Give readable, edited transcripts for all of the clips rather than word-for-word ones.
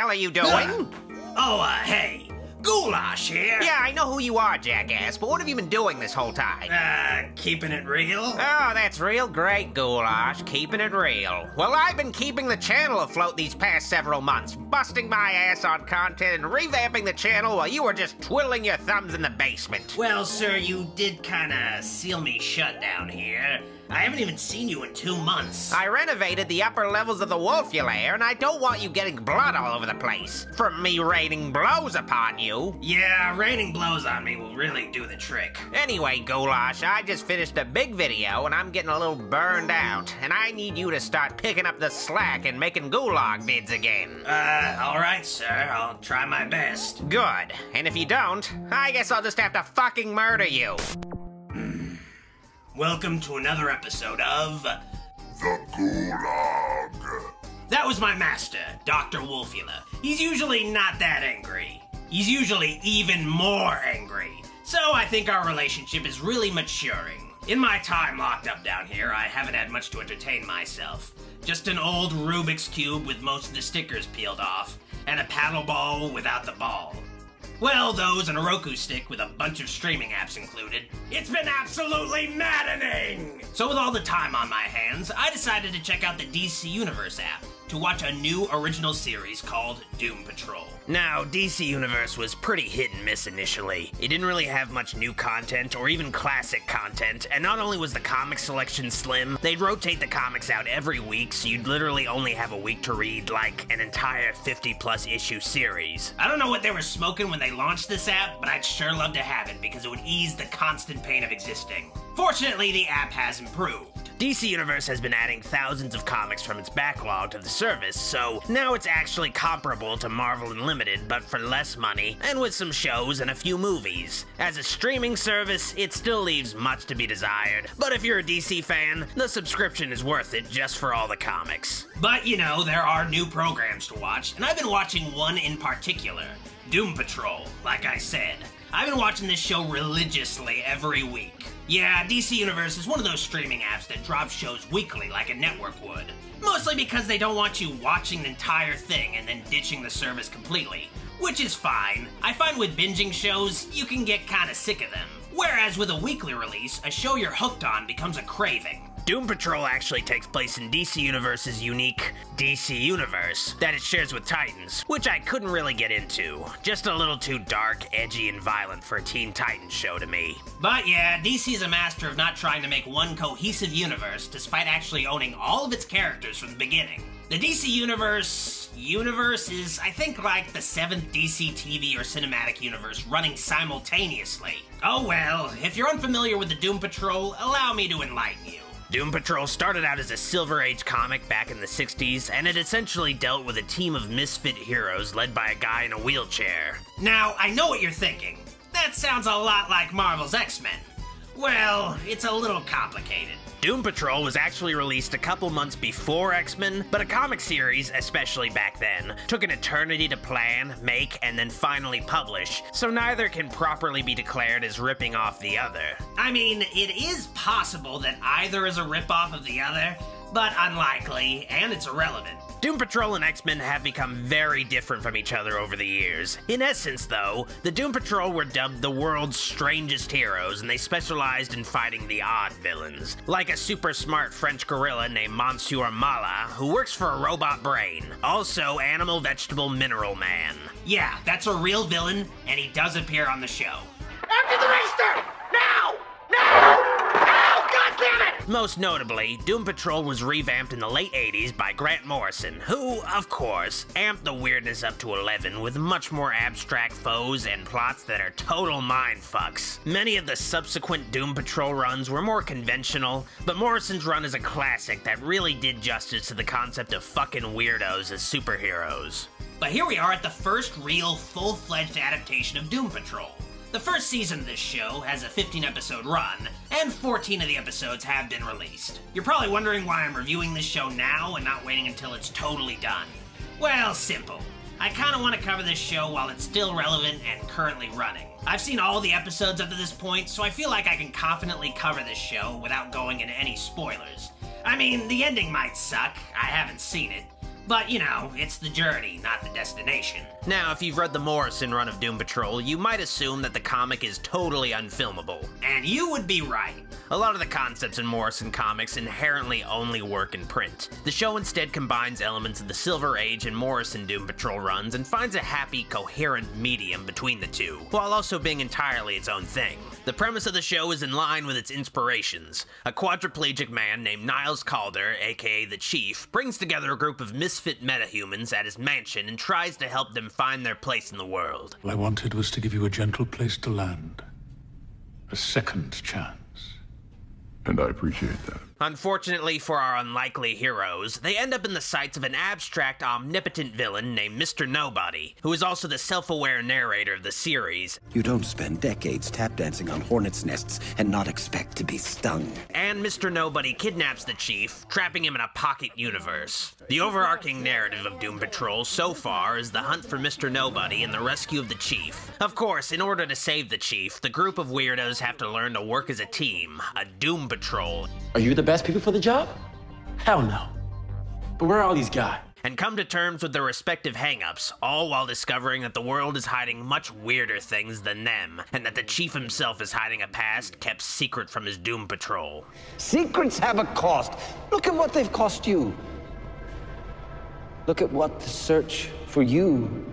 hell are you doing? Hey. Ghoulash here. Yeah, I know who you are, jackass, but what have you been doing this whole time? Keeping it real. Oh, that's real great, Ghoulash. Keeping it real. Well, I've been keeping the channel afloat these past several months, busting my ass on content and revamping the channel while you were just twiddling your thumbs in the basement. Well, sir, you did kinda seal me shut down here. I haven't even seen you in 2 months. I renovated the upper levels of the Wolfula, and I don't want you getting blood all over the place from me raining blows upon you. Yeah, raining blows on me will really do the trick. Anyway, Ghoulash, I just finished a big video, and I'm getting a little burned out, and I need you to start picking up the slack and making Ghoulog vids again. Alright, sir. I'll try my best. Good. And if you don't, I guess I'll just have to fucking murder you. Welcome to another episode of... The Ghoulog. That was my master, Dr. Wolfula. He's usually not that angry. He's usually even more angry. So I think our relationship is really maturing. In my time locked up down here, I haven't had much to entertain myself. Just an old Rubik's Cube with most of the stickers peeled off, and a paddle ball without the ball. Well, those and a Roku stick with a bunch of streaming apps included. It's been absolutely maddening! So with all the time on my hands, I decided to check out the DC Universe app to watch a new original series called Doom Patrol. Now, DC Universe was pretty hit and miss initially. It didn't really have much new content or even classic content, and not only was the comic selection slim, they'd rotate the comics out every week, so you'd literally only have a week to read, like, an entire 50-plus issue series. I don't know what they were smoking when they launched this app, but I'd sure love to have it because it would ease the constant pain of existing. Fortunately, the app has improved. DC Universe has been adding thousands of comics from its backlog to the service, so now it's actually comparable to Marvel Unlimited, but for less money, and with some shows and a few movies. As a streaming service, it still leaves much to be desired, but if you're a DC fan, the subscription is worth it just for all the comics. But, you know, there are new programs to watch, and I've been watching one in particular, Doom Patrol, like I said. I've been watching this show religiously every week. Yeah, DC Universe is one of those streaming apps that drops shows weekly like a network would. Mostly because they don't want you watching the entire thing and then ditching the service completely. Which is fine. I find with binging shows, you can get kinda sick of them. Whereas with a weekly release, a show you're hooked on becomes a craving. Doom Patrol actually takes place in DC Universe's unique DC Universe that it shares with Titans, which I couldn't really get into. Just a little too dark, edgy, and violent for a Teen Titans show to me. But yeah, DC's a master of not trying to make one cohesive universe despite actually owning all of its characters from the beginning. The DC Universe is, I think, like the 7th DC TV or cinematic universe running simultaneously. Oh well, if you're unfamiliar with the Doom Patrol, allow me to enlighten you. Doom Patrol started out as a Silver Age comic back in the 60s, and it essentially dealt with a team of misfit heroes led by a guy in a wheelchair. Now, I know what you're thinking. That sounds a lot like Marvel's X-Men. Well, it's a little complicated. Doom Patrol was actually released a couple months before X-Men, but a comic series, especially back then, took an eternity to plan, make, and then finally publish, so neither can properly be declared as ripping off the other. I mean, it is possible that either is a ripoff of the other, but unlikely, and it's irrelevant. Doom Patrol and X-Men have become very different from each other over the years. In essence, though, the Doom Patrol were dubbed the world's strangest heroes, and they specialized in fighting the odd villains, like a super smart French gorilla named Monsieur Mala, who works for a robot brain. Also, Animal Vegetable Mineral Man. Yeah, that's a real villain, and he does appear on the show. After the register! Now! Now! Now! God damn it! Most notably, Doom Patrol was revamped in the late 80s by Grant Morrison, who, of course, amped the weirdness up to 11 with much more abstract foes and plots that are total mindfucks. Many of the subsequent Doom Patrol runs were more conventional, but Morrison's run is a classic that really did justice to the concept of fucking weirdos as superheroes. But here we are at the first real, full-fledged adaptation of Doom Patrol. The first season of this show has a 15-episode run, and 14 of the episodes have been released. You're probably wondering why I'm reviewing this show now and not waiting until it's totally done. Well, simple. I kinda want to cover this show while it's still relevant and currently running. I've seen all the episodes up to this point, so I feel like I can confidently cover this show without going into any spoilers. I mean, the ending might suck, I haven't seen it, But, you know, it's the journey, not the destination. Now, if you've read the Morrison run of Doom Patrol, you might assume that the comic is totally unfilmable. And you would be right. A lot of the concepts in Morrison comics inherently only work in print. The show instead combines elements of the Silver Age and Morrison Doom Patrol runs and finds a happy, coherent medium between the two, while also being entirely its own thing. The premise of the show is in line with its inspirations. A quadriplegic man named Niles Calder, aka the Chief, brings together a group of misfit metahumans at his mansion and tries to help them find their place in the world. All I wanted was to give you a gentle place to land. A second chance. And I appreciate that. Unfortunately for our unlikely heroes, they end up in the sights of an abstract, omnipotent villain named Mr. Nobody, who is also the self-aware narrator of the series. You don't spend decades tap dancing on hornets' nests and not expect to be stung. And Mr. Nobody kidnaps the Chief, trapping him in a pocket universe. The overarching narrative of Doom Patrol so far is the hunt for Mr. Nobody and the rescue of the Chief. Of course, in order to save the Chief, the group of weirdos have to learn to work as a team, a Doom Patrol. Are you the best people for the job? Hell no. But where are all these guys? And come to terms with their respective hang-ups, all while discovering that the world is hiding much weirder things than them, and that the Chief himself is hiding a past kept secret from his Doom Patrol. Secrets have a cost. Look at what they've cost you. Look at what the search for you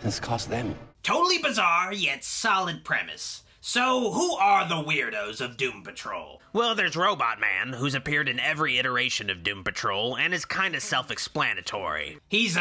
has cost them. Totally bizarre, yet solid premise. So, who are the weirdos of Doom Patrol? Well, there's Robot Man, who's appeared in every iteration of Doom Patrol, and is kinda self-explanatory. He's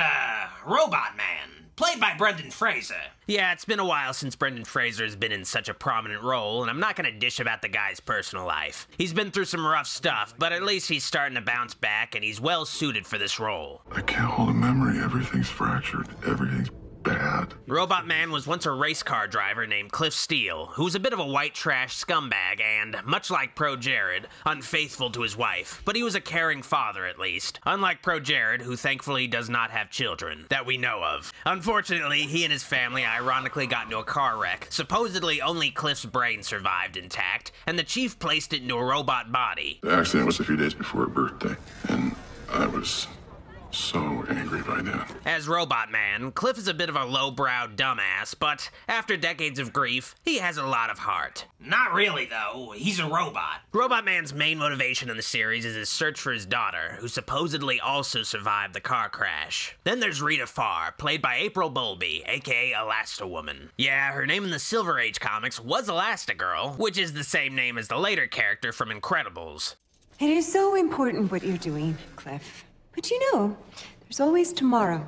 Robot Man, played by Brendan Fraser. Yeah, it's been a while since Brendan Fraser has been in such a prominent role, and I'm not gonna dish about the guy's personal life. He's been through some rough stuff, but at least he's starting to bounce back, and he's well suited for this role. I can't hold a memory. Everything's fractured. Everything's bad. Robot Man was once a race car driver named Cliff Steele, who was a bit of a white trash scumbag and, much like Pro Jared, unfaithful to his wife. But he was a caring father, at least. Unlike Pro Jared, who thankfully does not have children, that we know of. Unfortunately, he and his family ironically got into a car wreck. Supposedly, only Cliff's brain survived intact, and the Chief placed it into a robot body. The accident was a few days before her birthday, and I was so angry by then. As Robot Man, Cliff is a bit of a lowbrow dumbass, but after decades of grief, he has a lot of heart. Not really, though. He's a robot. Robot Man's main motivation in the series is his search for his daughter, who supposedly also survived the car crash. Then there's Rita Farr, played by April Bowlby, aka Elastawoman. Yeah, her name in the Silver Age comics was Elastigirl, which is the same name as the later character from Incredibles. It is so important what you're doing, Cliff. But you know, there's always tomorrow.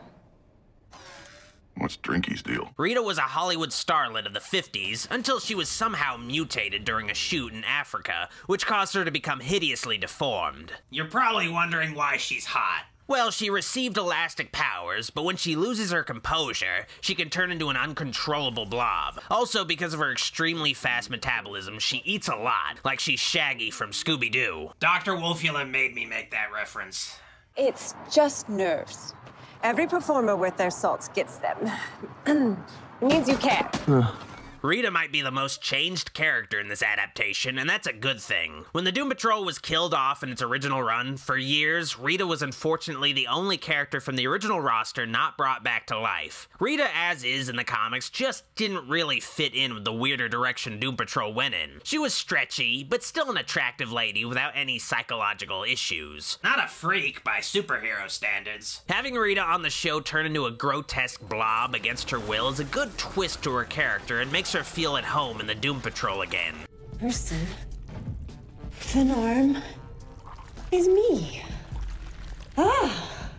What's Drinky's deal? Rita was a Hollywood starlet of the 50s until she was somehow mutated during a shoot in Africa, which caused her to become hideously deformed. You're probably wondering why she's hot. Well, she received elastic powers, but when she loses her composure, she can turn into an uncontrollable blob. Also, because of her extremely fast metabolism, she eats a lot, like she's Shaggy from Scooby-Doo. Dr. Wolfula made me make that reference. It's just nerves. Every performer with their salts gets them. It means you care. Rita might be the most changed character in this adaptation, and that's a good thing. When the Doom Patrol was killed off in its original run, for years, Rita was unfortunately the only character from the original roster not brought back to life. Rita, as is in the comics, just didn't really fit in with the weirder direction Doom Patrol went in. She was stretchy, but still an attractive lady without any psychological issues. Not a freak by superhero standards. Having Rita on the show turn into a grotesque blob against her will is a good twist to her character and makes her feel at home in the Doom Patrol again. Person with an arm is me.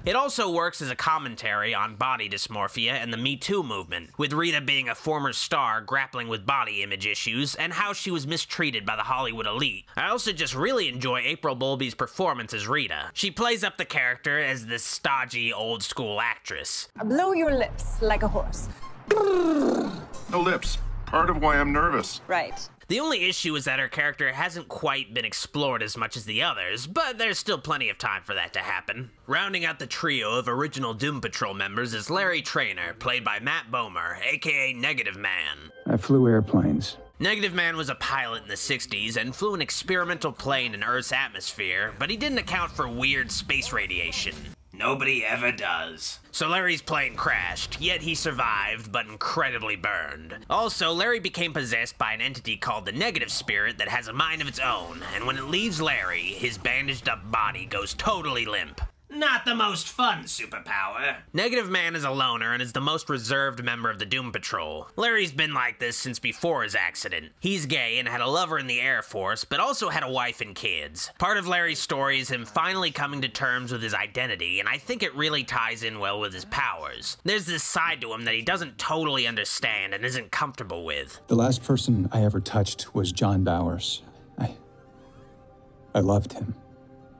It also works as a commentary on body dysmorphia and the Me Too movement, with Rita being a former star grappling with body image issues and how she was mistreated by the Hollywood elite. I also just really enjoy April Bowlby's performance as Rita. She plays up the character as this stodgy, old-school actress. Blow your lips like a horse. No lips. Part of why I'm nervous. Right. The only issue is that her character hasn't quite been explored as much as the others, but there's still plenty of time for that to happen. Rounding out the trio of original Doom Patrol members is Larry Traynor, played by Matt Bomer, aka Negative Man. I flew airplanes. Negative Man was a pilot in the 60s and flew an experimental plane in Earth's atmosphere, but he didn't account for weird space radiation. Nobody ever does. So Larry's plane crashed, yet he survived, but incredibly burned. Also, Larry became possessed by an entity called the Negative Spirit that has a mind of its own, and when it leaves Larry, his bandaged up body goes totally limp. Not the most fun superpower. Negative Man is a loner and is the most reserved member of the Doom Patrol. Larry's been like this since before his accident. He's gay and had a lover in the Air Force, but also had a wife and kids. Part of Larry's story is him finally coming to terms with his identity, and I think it really ties in well with his powers. There's this side to him that he doesn't totally understand and isn't comfortable with. The last person I ever touched was John Bowers. I loved him,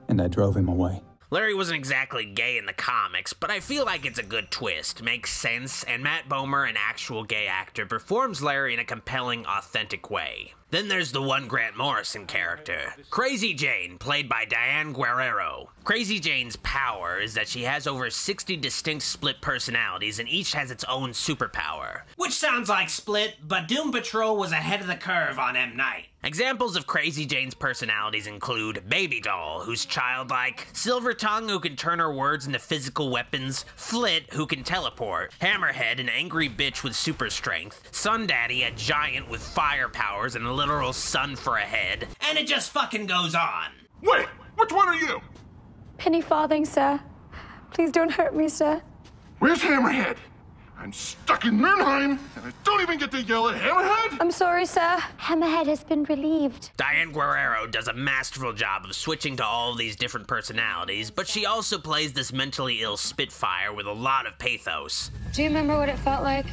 and I drove him away. Larry wasn't exactly gay in the comics, but I feel like it's a good twist, makes sense, and Matt Bomer, an actual gay actor, performs Larry in a compelling, authentic way. Then there's the one Grant Morrison character, Crazy Jane, played by Diane Guerrero. Crazy Jane's power is that she has over 60 distinct split personalities, and each has its own superpower. Which sounds like Split, but Doom Patrol was ahead of the curve on M. Night. Examples of Crazy Jane's personalities include Baby Doll, who's childlike, Silver Tongue, who can turn her words into physical weapons, Flit, who can teleport, Hammerhead, an angry bitch with super strength, Sun Daddy, a giant with fire powers and a literal sun for a head, and it just fucking goes on. Wait, which one are you? Penny Farthing, sir. Please don't hurt me, sir. Where's Hammerhead? I'm stuck in Nurnheim, and I don't even get to yell at Hammerhead? I'm sorry, sir. Hammerhead has been relieved. Diane Guerrero does a masterful job of switching to all of these different personalities, but she also plays this mentally ill Spitfire with a lot of pathos. Do you remember what it felt like?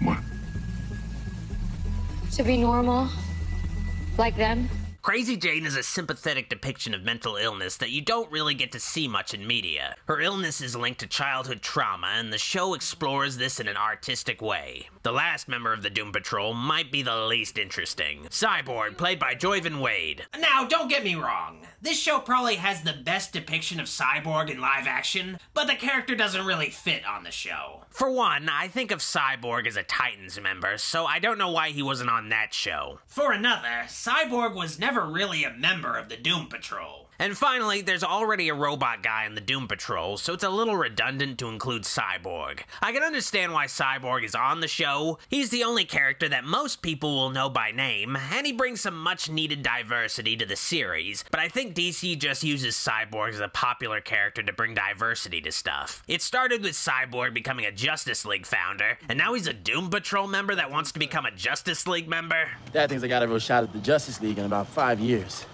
What? To be normal? Like them? Crazy Jane is a sympathetic depiction of mental illness that you don't really get to see much in media. Her illness is linked to childhood trauma, and the show explores this in an artistic way. The last member of the Doom Patrol might be the least interesting. Cyborg, played by Joyvan Wade. Now, don't get me wrong. This show probably has the best depiction of Cyborg in live action, but the character doesn't really fit on the show. For one, I think of Cyborg as a Titans member, so I don't know why he wasn't on that show. For another, Cyborg was never really a member of the Doom Patrol. And finally, there's already a robot guy in the Doom Patrol, so it's a little redundant to include Cyborg. I can understand why Cyborg is on the show. He's the only character that most people will know by name, and he brings some much-needed diversity to the series, but I think DC just uses Cyborg as a popular character to bring diversity to stuff. It started with Cyborg becoming a Justice League founder, and now he's a Doom Patrol member that wants to become a Justice League member. Dad thinks I got a real shot at the Justice League in about 5 years.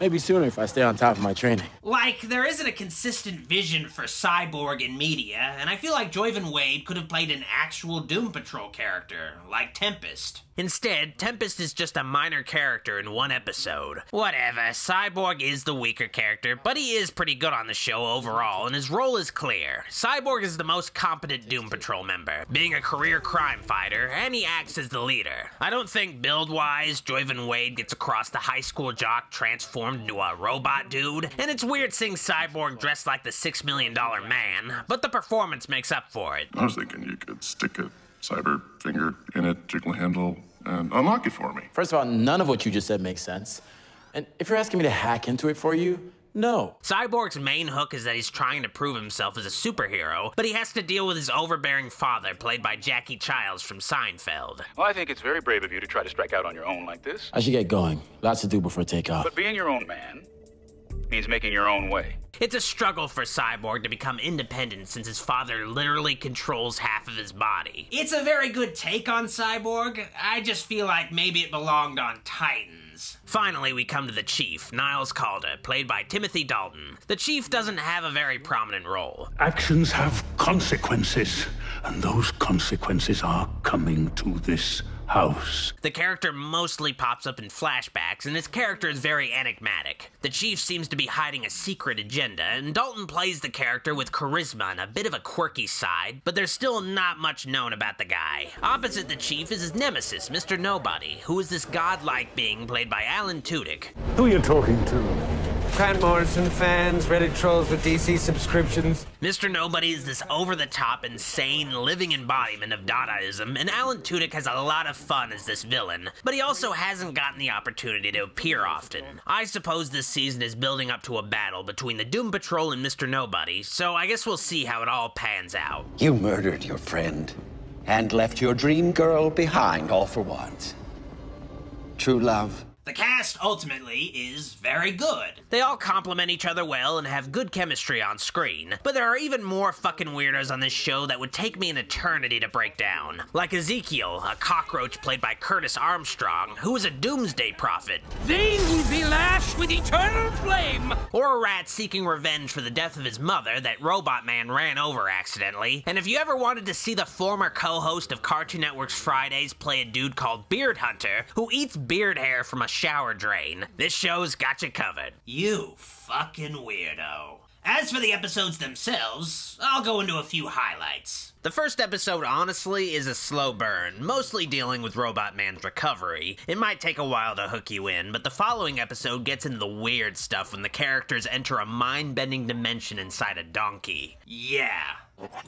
Maybe sooner if I stay on top of my training. Like, there isn't a consistent vision for Cyborg in media, and I feel like Joyvan Wade could have played an actual Doom Patrol character, like Tempest. Instead, Tempest is just a minor character in one episode. Whatever, Cyborg is the weaker character, but he is pretty good on the show overall, and his role is clear. Cyborg is the most competent Doom Patrol member, being a career crime fighter, and he acts as the leader. I don't think build-wise, Joyvan Wade gets across the high school jock transformed into a robot dude, and it's weird seeing Cyborg dressed like the $6 Million Man, but the performance makes up for it. I was thinking you could stick a cyber finger in it, jiggle handle, and unlock it for me. First of all, none of what you just said makes sense. And if you're asking me to hack into it for you, no. Cyborg's main hook is that he's trying to prove himself as a superhero, but he has to deal with his overbearing father, played by Jackie Childs from Seinfeld. Well, I think it's very brave of you to try to strike out on your own like this. I should get going. Lots to do before takeoff. But being your own man means making your own way. It's a struggle for Cyborg to become independent since his father literally controls half of his body. It's a very good take on Cyborg. I just feel like maybe it belonged on Titans. Finally, we come to the Chief, Niles Calder, played by Timothy Dalton. The Chief doesn't have a very prominent role. Actions have consequences, and those consequences are coming to this house. The character mostly pops up in flashbacks, and his character is very enigmatic. The Chief seems to be hiding a secret agenda, and Dalton plays the character with charisma and a bit of a quirky side, but there's still not much known about the guy. Opposite the Chief is his nemesis, Mr. Nobody, who is this godlike being played by Alan Tudyk. Who are you talking to? Grant Morrison fans, Reddit trolls with DC subscriptions. Mr. Nobody is this over-the-top, insane, living embodiment of Dadaism, and Alan Tudyk has a lot of fun as this villain, but he also hasn't gotten the opportunity to appear often. I suppose this season is building up to a battle between the Doom Patrol and Mr. Nobody, so I guess we'll see how it all pans out. You murdered your friend and left your dream girl behind, all for what? True love? The cast, ultimately, is very good. They all complement each other well and have good chemistry on screen, but there are even more fucking weirdos on this show that would take me an eternity to break down. Like Ezekiel, a cockroach played by Curtis Armstrong, who is a doomsday prophet. They will be lashed with eternal flame! Or a rat seeking revenge for the death of his mother that Robot Man ran over accidentally. And if you ever wanted to see the former co-host of Cartoon Network's Fridays play a dude called Beard Hunter, who eats beard hair from a shower drain, this show's got you covered. You fucking weirdo. As for the episodes themselves, I'll go into a few highlights. The first episode, honestly, is a slow burn, mostly dealing with Robot Man's recovery. It might take a while to hook you in, but the following episode gets into the weird stuff when the characters enter a mind-bending dimension inside a donkey. Yeah.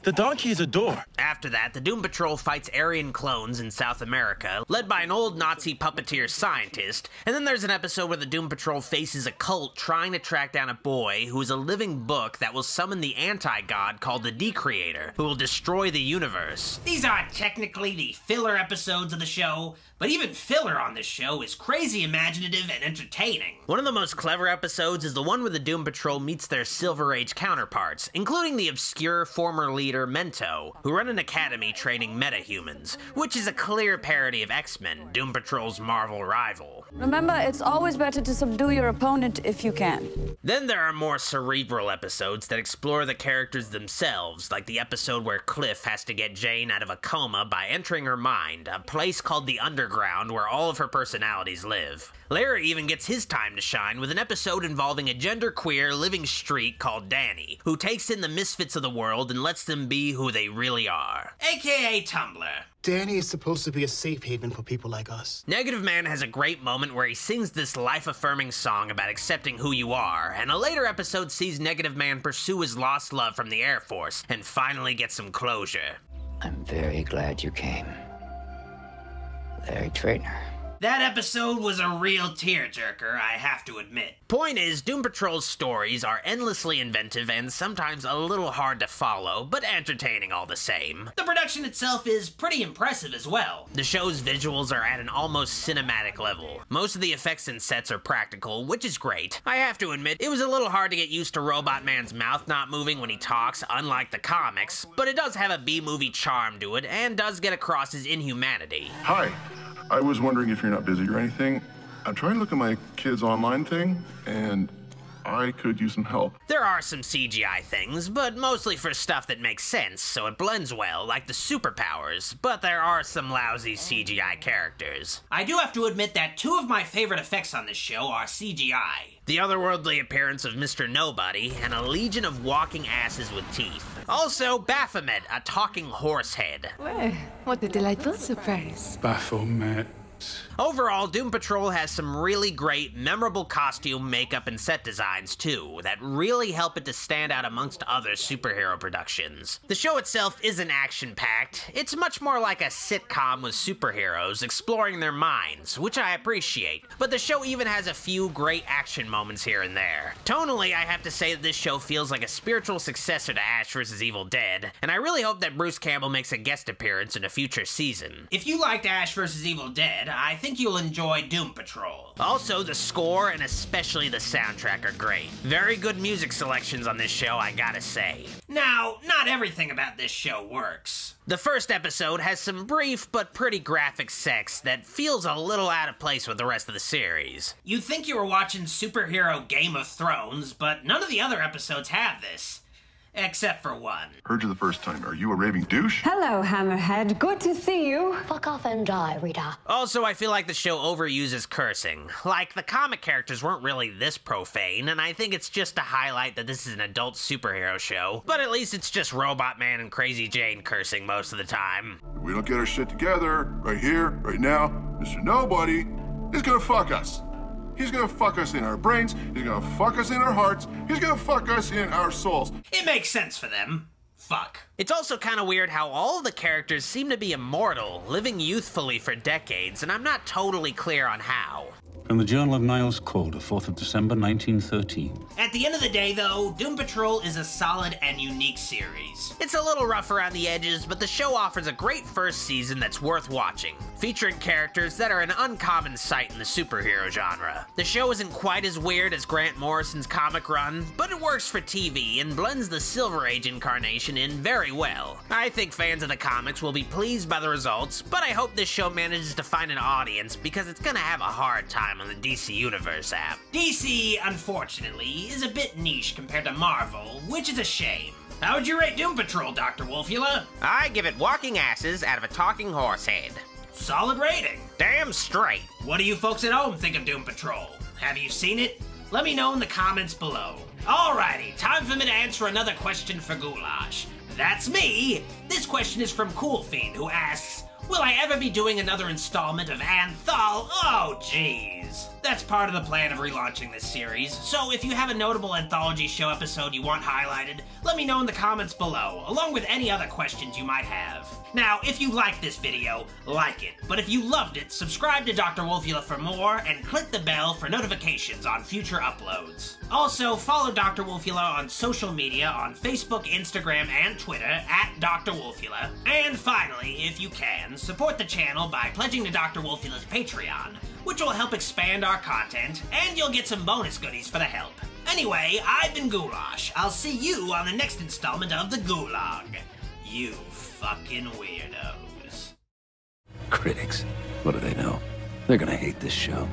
The donkey is a door. After that, the Doom Patrol fights Aryan clones in South America, led by an old Nazi puppeteer scientist, and then there's an episode where the Doom Patrol faces a cult trying to track down a boy who is a living book that will summon the anti-god called the Decreator, who will destroy the universe. These are technically the filler episodes of the show, but even filler on this show is crazy imaginative and entertaining. One of the most clever episodes is the one where the Doom Patrol meets their Silver Age counterparts, including the obscure former leader Mento, who run an academy training metahumans, which is a clear parody of X-Men, Doom Patrol's Marvel rival. Remember, it's always better to subdue your opponent if you can. Then there are more cerebral episodes that explore the characters themselves, like the episode where Cliff has to get Jane out of a coma by entering her mind, a place called the Underground where all of her personalities live. Larry even gets his time to shine with an episode involving a genderqueer living streak called Danny, who takes in the misfits of the world and lets them be who they really are. AKA Tumblr. Danny is supposed to be a safe haven for people like us. Negative Man has a great moment where he sings this life-affirming song about accepting who you are, and a later episode sees Negative Man pursue his lost love from the Air Force and finally get some closure. I'm very glad you came, Larry Traynor. That episode was a real tearjerker, I have to admit. Point is, Doom Patrol's stories are endlessly inventive and sometimes a little hard to follow, but entertaining all the same. The production itself is pretty impressive as well. The show's visuals are at an almost cinematic level. Most of the effects and sets are practical, which is great. I have to admit, it was a little hard to get used to Robot Man's mouth not moving when he talks, unlike the comics, but it does have a B-movie charm to it and does get across his inhumanity. Hi. I was wondering if you're not busy or anything. I'm trying to look at my kids' online thing, and I could use some help. There are some CGI things, but mostly for stuff that makes sense, so it blends well, like the superpowers, but there are some lousy CGI characters. I do have to admit that two of my favorite effects on this show are CGI. The otherworldly appearance of Mr. Nobody, and a legion of walking asses with teeth. Also, Baphomet, a talking horse head. Well, what a delightful surprise. Baphomet. Overall, Doom Patrol has some really great, memorable costume, makeup, and set designs, too, that really help it to stand out amongst other superhero productions. The show itself isn't action-packed. It's much more like a sitcom with superheroes exploring their minds, which I appreciate. But the show even has a few great action moments here and there. Tonally, I have to say that this show feels like a spiritual successor to Ash vs. Evil Dead, and I really hope that Bruce Campbell makes a guest appearance in a future season. If you liked Ash vs. Evil Dead, I think you'll enjoy Doom Patrol. Also, the score and especially the soundtrack are great. Very good music selections on this show, I gotta say. Now, not everything about this show works. The first episode has some brief but pretty graphic sex that feels a little out of place with the rest of the series. You'd think you were watching superhero Game of Thrones, but none of the other episodes have this. Except for one. Heard you the first time. Are you a raving douche? Hello, Hammerhead. Good to see you. Fuck off and die, Rita. Also, I feel like the show overuses cursing. Like, the comic characters weren't really this profane, and I think it's just to highlight that this is an adult superhero show. But at least it's just Robot Man and Crazy Jane cursing most of the time. If we don't get our shit together, right here, right now, Mr. Nobody is gonna fuck us. He's gonna fuck us in our brains, he's gonna fuck us in our hearts, he's gonna fuck us in our souls. It makes sense for them. Fuck. It's also kind of weird how all of the characters seem to be immortal, living youthfully for decades, and I'm not totally clear on how. From the Journal of Niles Calder, 4th of December, 1913. At the end of the day, though, Doom Patrol is a solid and unique series. It's a little rough around the edges, but the show offers a great first season that's worth watching, featuring characters that are an uncommon sight in the superhero genre. The show isn't quite as weird as Grant Morrison's comic run, but it works for TV and blends the Silver Age incarnation in very well. I think fans of the comics will be pleased by the results, but I hope this show manages to find an audience because it's gonna have a hard time on the DC Universe app. DC, unfortunately, is a bit niche compared to Marvel, which is a shame. How would you rate Doom Patrol, Dr. Wolfula? I give it walking asses out of a talking horse head. Solid rating. Damn straight. What do you folks at home think of Doom Patrol? Have you seen it? Let me know in the comments below. Alrighty, time for me to answer another question for Ghoulash. That's me! This question is from Coolfiend, who asks, will I ever be doing another installment of Anthol? Oh, jeez. That's part of the plan of relaunching this series, so if you have a notable anthology show episode you want highlighted, let me know in the comments below, along with any other questions you might have. Now, if you liked this video, like it, but if you loved it, subscribe to Dr. Wolfula for more, and click the bell for notifications on future uploads. Also, follow Dr. Wolfula on social media on Facebook, Instagram, and Twitter at Dr. Wolfula. And finally, if you can, support the channel by pledging to Dr. Wolfula's Patreon, which will help expand our content, and you'll get some bonus goodies for the help. Anyway, I've been Ghoulash. I'll see you on the next installment of the Ghoulog. You fucking weirdos. Critics, what do they know? They're gonna hate this show.